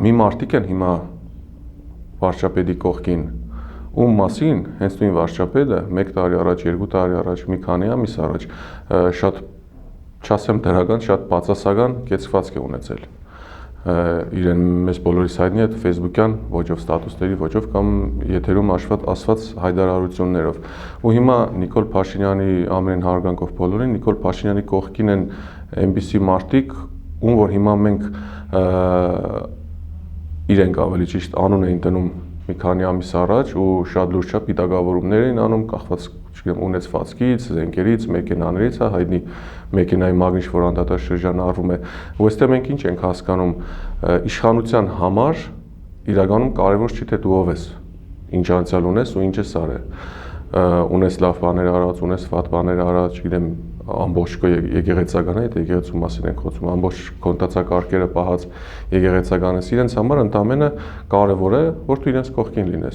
մի մարդիկ են հիմա վարչապետի կողքին, ում մասին հենց նույն վարչապետը 1 տարի առաջ, 2 տարի առաջ, մի քանի ամիս առաջ շատ չասեմ դրական, շատ բացասական կեցվածք է ունեցել։ Իրեն մեզ բոլորիս հայտնի է Facebook-յան ոճով, ստատուսների ոճով կամ եթերում ասված հայտարարություններով։ Ու հիմա Նիկոլ Փաշինյանի ամեն հարգանքով բոլորին, Նիկոլ Փաշինյանի կողքին են այնպիսի մարդիկ, ում որ հիմա մենք իրենք ավելի ճիշտ անուն էին դնում մի քանի ամիս առաջ ու շատ լուրջ չափ պիտակավորումներ էին անում կախված ունեցվածքից, զենքերից, մեքենաներից, հայտնի մեքենայի մագնիշ, որ անդադար շրջանը արվում է։ Ու այստեղ մենք ինչ ենք հասկանում, իշխանության համար իրականում կարևոր չի թե դու ով ես, ինչ անցյալ ունես ու ինչ ես արել։ Ունես լավ բաներ արած, ունես վատ բաներ արած, չգիտեմ, ամբողջ եկեղեցական է, դա եկեղեցու մասին ենք խոսում, ամբողջ կոնտացակարգերը պահած եկեղեցական ես, իրենց համար ընդամենը կարևոր է, որ դու իրենց կողքին լինես։